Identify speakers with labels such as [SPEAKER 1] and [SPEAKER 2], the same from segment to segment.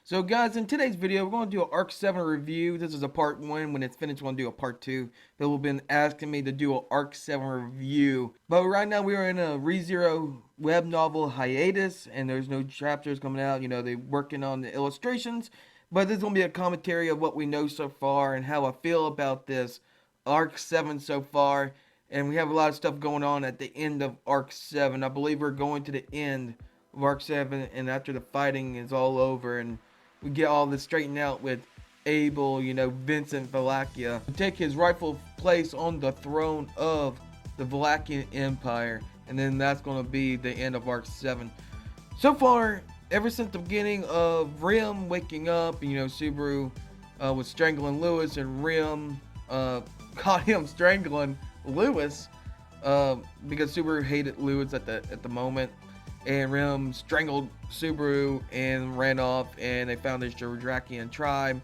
[SPEAKER 1] So guys, in today's video, we're going to do an Arc 7 review. This is a part 1. When it's finished, we're going to do a part 2. People have been asking me to do an Arc 7 review. But right now, we are in a Rezero web novel hiatus, and there's no chapters coming out. You know, they're working on the illustrations. But this is going to be a commentary of what we know so far and how I feel about this Arc 7 so far. And we have a lot of stuff going on at the end of Arc 7. I believe we're going to the end of Arc 7, and after the fighting is all over and we get all this straightened out with Abel, Vincent Valakia, to take his rightful place on the throne of the Valakian Empire. And then that's going to be the end of Arc 7. So far, ever since the beginning of Rim waking up, Subaru was strangling Lewis, and Rim caught him strangling Lewis because Subaru hated Lewis at the moment. And Rim strangled Subaru and ran off, and they found this Drakian tribe.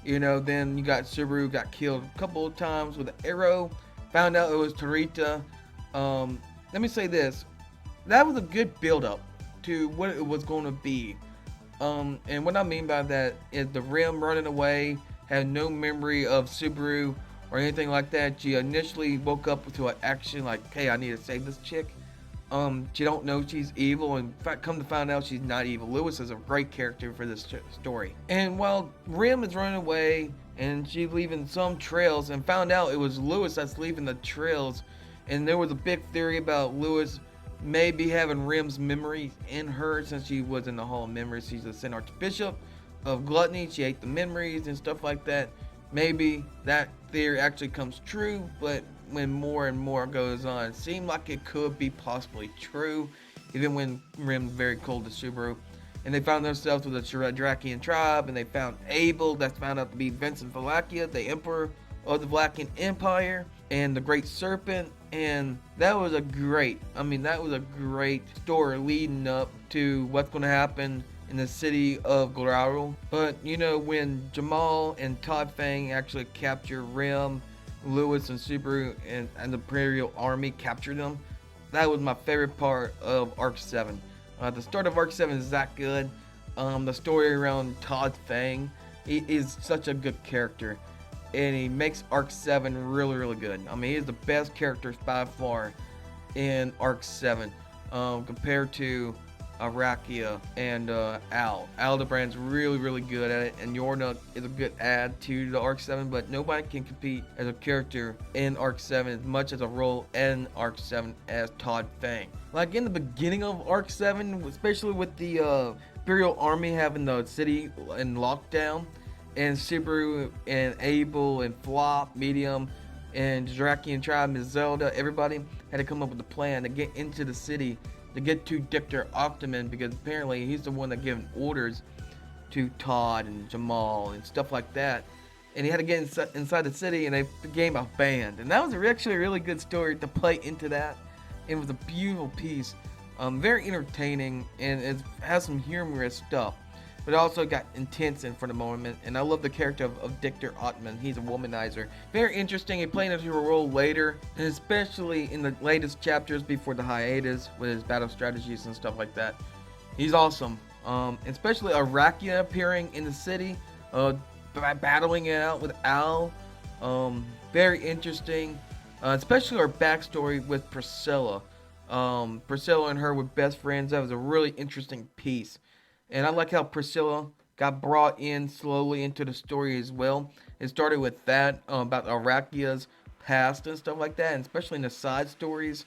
[SPEAKER 1] Then you got Subaru got killed a couple of times with an arrow. Found out it was Tarita. Let me say this. That was a good build-up to what it was going to be. And what I mean by that is the Rim running away, had no memory of Subaru or anything like that. She initially woke up to an action like, hey, I need to save this chick. She don't know she's evil, and in fact, come to find out she's not evil. Lewis is a great character for this story. And while Rim is running away, and she's leaving some trails, and found out it was Lewis that's leaving the trails, and there was a big theory about Lewis maybe having Rim's memories in her, since she was in the Hall of Memories. She's the Sen Archbishop of Gluttony. She ate the memories and stuff like that. Maybe that theory actually comes true, but when more and more goes on, it seemed like it could be possibly true, even when Rim's very cold to Subaru. And they found themselves with a Drakian tribe, and they found Abel, that's found out to be Vincent Valakia, the Emperor of the Valakian Empire, and the Great Serpent. And that was a great story leading up to what's going to happen in the city of Gladiator. But when Jamal and Todd Fang actually capture Rim, Lewis and Subaru and the Imperial army captured them, that was my favorite part of Arc 7. The start of Arc 7 is that good. The story around Todd Fang, he is such a good character, and he makes Arc 7 really, really good. I mean, he is the best character by far in Arc 7 compared to Arakia and Al. Aldebrand's really, really good at it, and Yorna is a good add to the Arc 7, but nobody can compete as a character in Arc 7 as much as a role in Arc 7 as Todd Fang. Like in the beginning of Arc 7, especially with the Imperial army having the city in lockdown, and Subaru and Abel and Flop, Medium, and Drakian tribe, Ms. Zelda, everybody had to come up with a plan to get into the city, to get to Dictor Octaman, because apparently he's the one that giving orders to Todd and Jamal and stuff like that. And he had to get inside the city, and they became a band. And that was actually a really good story to play into that. It was a beautiful piece, very entertaining, and it has some humorous stuff. But it also got intense in for the moment, and I love the character of Dictor Ottman. He's a womanizer. Very interesting. He played into a role later, and especially in the latest chapters before the hiatus with his battle strategies and stuff like that. He's awesome. Especially Arakia appearing in the city, battling it out with Al. Very interesting. Especially her backstory with Priscilla. Priscilla and her were best friends. That was a really interesting piece. And I like how Priscilla got brought in slowly into the story as well. It started with that, about Arakia's past and stuff like that, and especially in the side stories,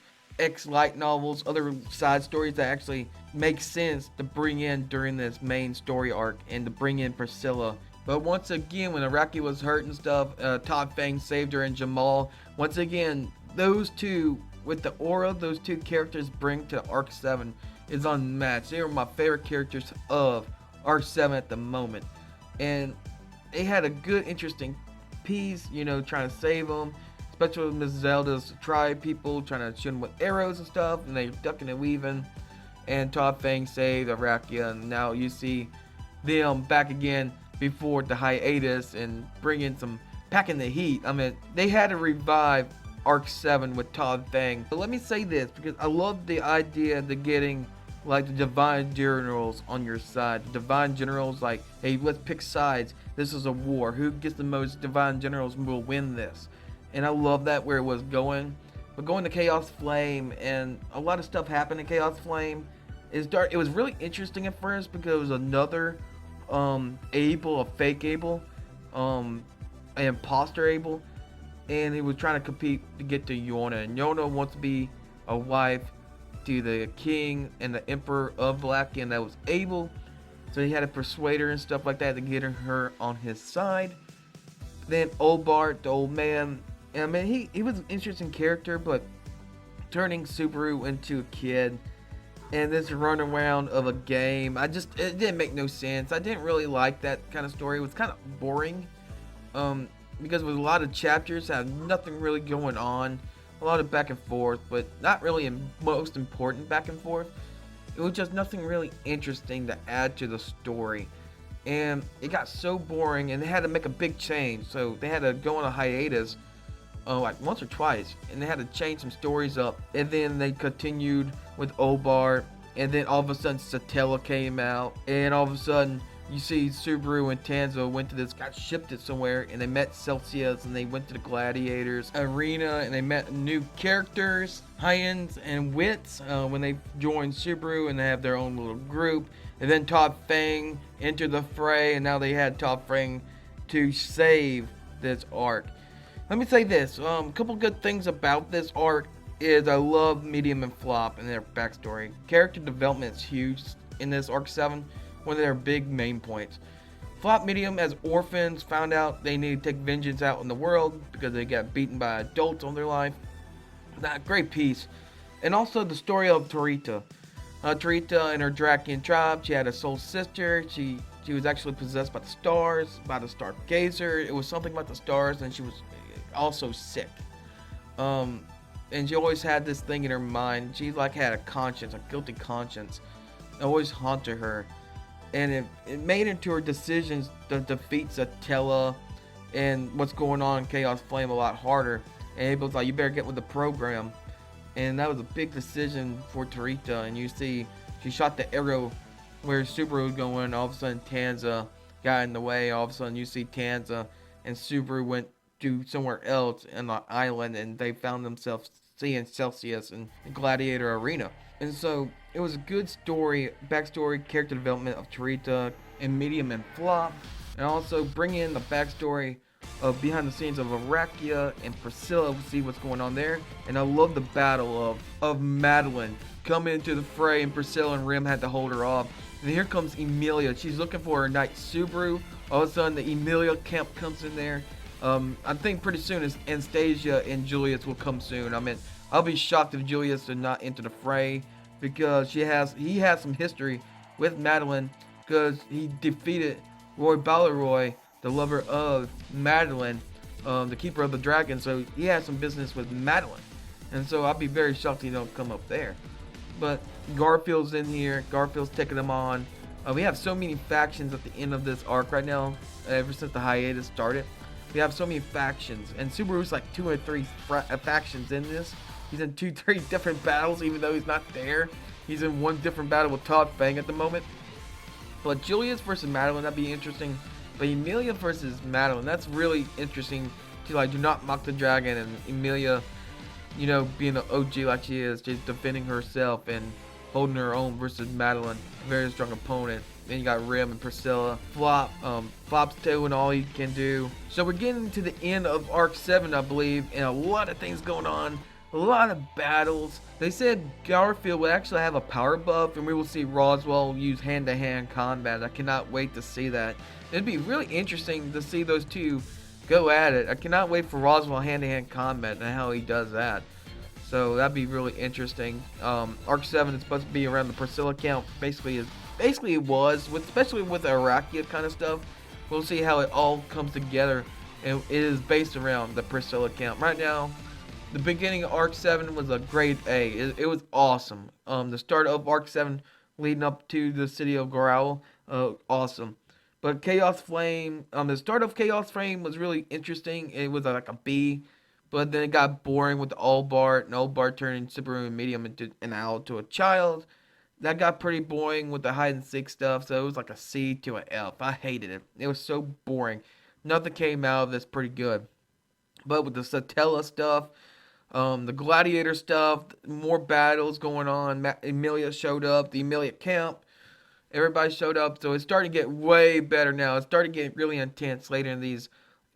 [SPEAKER 1] light novels, other side stories that actually make sense to bring in during this main story arc, and to bring in Priscilla. But once again, when Arakia was hurt and stuff, Todd Fang saved her, and Jamal. Once again, those two, with the aura those two characters bring to Arc 7, is unmatched. They are my favorite characters of Arc 7 at the moment. And they had a good, interesting piece, trying to save them. Especially with Miss Zelda's tribe people trying to shoot them with arrows and stuff, and they're ducking and weaving. And Todd Fang saved Arakia, and now you see them back again before the hiatus and bringing some, packing the heat. I mean, they had to revive Arc 7 with Todd Fang. But let me say this, because I love the idea of getting like the divine generals on your side. The divine generals like, hey, let's pick sides. This is a war. Who gets the most divine generals will win this. And I love that where it was going. But going to Chaos Flame and a lot of stuff happened in Chaos Flame. Is dark. It was really interesting at first because it was another Abel, a fake Abel, an imposter Abel, and he was trying to compete to get to Yona. And Yona wants to be a wife to the king and the emperor of Black, and that was Abel. So he had to persuade her and stuff like that to get her on his side. Then old Bart, the old man, I mean, he was an interesting character, but turning Subaru into a kid and this run around of a game, it didn't make no sense. I didn't really like that kind of story. It was kind of boring, because with a lot of chapters have nothing really going on, a lot of back and forth, but not really most important back and forth. It was just nothing really interesting to add to the story, and it got so boring, and they had to make a big change, so they had to go on a hiatus, like once or twice, and they had to change some stories up, and then they continued with Obar, and then all of a sudden Satella came out, and all of a sudden you see Subaru and Tanzo got shipped it somewhere, and they met Celsius, and they went to the Gladiators Arena, and they met new characters, Hyens and Wits, when they joined Subaru, and they have their own little group, and then Todd Fang entered the fray, and now they had Todd Fang to save this arc. Let me say this, a couple good things about this arc is I love Medium and Flop and their backstory. Character development is huge in this arc 7, one of their big main points. Flop Medium, as orphans, found out they need to take vengeance out in the world because they got beaten by adults on their life. That great piece. And also the story of Torita. Torita and her Drakian tribe, she had a soul sister. She was actually possessed by the stars, by the star gazer. It was something about the stars, and she was also sick. And she always had this thing in her mind. She like had a conscience, a guilty conscience. It always haunted her. And it made into her decisions to defeat Satella and what's going on in Chaos Flame a lot harder. And it was like, you better get with the program. And that was a big decision for Torita. And you see, she shot the arrow where Subaru was going. All of a sudden, Tanza got in the way. All of a sudden, you see Tanza and Subaru went to somewhere else in the island, and they found themselves seeing Celsius in the Gladiator Arena. And so it was a good story, backstory, character development of Torita and Medium and Flop, and also bring in the backstory of behind the scenes of Arakia and Priscilla to see what's going on there. And I love the battle of Madeline coming into the fray, and Priscilla and Rim had to hold her off. And here comes Emilia. She's looking for her knight Subaru. All of a sudden, the Emilia camp comes in there. I think pretty soon Anastasia and Julius will come soon. I mean, I'll be shocked if Julius did not enter the fray, because he has some history with Madeline, because he defeated Roy Balleroy, the lover of Madeline, the keeper of the dragon. So he has some business with Madeline, and so I'll be very shocked he don't come up there. But Garfield's in here. Garfield's taking them on. We have so many factions at the end of this arc right now. Ever since the hiatus started, we have so many factions, and Subaru's like 2 or 3 factions in this. He's in 2-3 different battles, even though he's not there. He's in one different battle with Todd Fang at the moment. But Julius versus Madeline, that'd be interesting. But Emilia versus Madeline, that's really interesting. To like, do not mock the dragon, and Emilia, you know, being an OG like she is, just defending herself and holding her own versus Madeline, a very strong opponent. Then you got Rim and Priscilla. Flop's doing all he can do. So we're getting to the end of Arc 7, I believe, and a lot of things going on. A lot of battles. They said Garfield would actually have a power buff, and we will see Roswell use hand-to-hand combat. I cannot wait to see that. It'd be really interesting to see those two go at it. I cannot wait for Roswell hand-to-hand combat and how he does that. So that'd be really interesting. Arc 7 is supposed to be around the Priscilla count. Basically it was, especially with the Arakia kind of stuff. We'll see how it all comes together, and it is based around the Priscilla count. Right now, the beginning of Arc 7 was a grade A. It was awesome. The start of Arc 7 leading up to the city of Growl, awesome. But Chaos Flame, the start of Chaos Flame was really interesting. It was like a B, but then it got boring with the Old Bart, and Old Bart turning Subaru and Medium into an owl to a child. that got pretty boring with the hide and seek stuff, so it was like a C to an F. I hated it. It was so boring. Nothing came out of this pretty good. But with the Satella stuff, the Gladiator stuff, more battles going on. Emilia showed up, the Emilia camp. Everybody showed up, so it's starting to get way better now. It's starting to get really intense later in these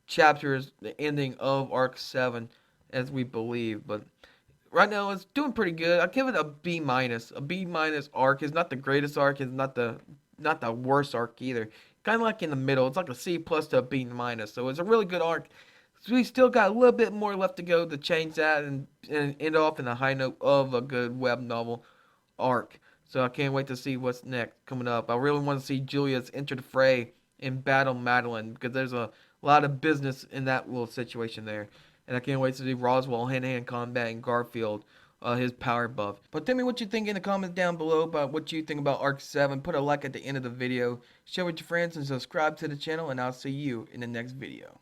[SPEAKER 1] chapters, the ending of Arc 7, as we believe. But right now, it's doing pretty good. I give it a B minus. A B minus arc is not the greatest arc. It's not the worst arc either. Kind of like in the middle. It's like a C plus to a B minus. So it's a really good arc. So we still got a little bit more left to go to change that and end off in a high note of a good web novel arc. So I can't wait to see what's next coming up. I really want to see Julius enter the fray and battle Madeline because there's a lot of business in that little situation there. And I can't wait to see Roswell hand-to-hand combat and Garfield, his power buff. But tell me what you think in the comments down below about what you think about Arc 7. Put a like at the end of the video. Share with your friends and subscribe to the channel. And I'll see you in the next video.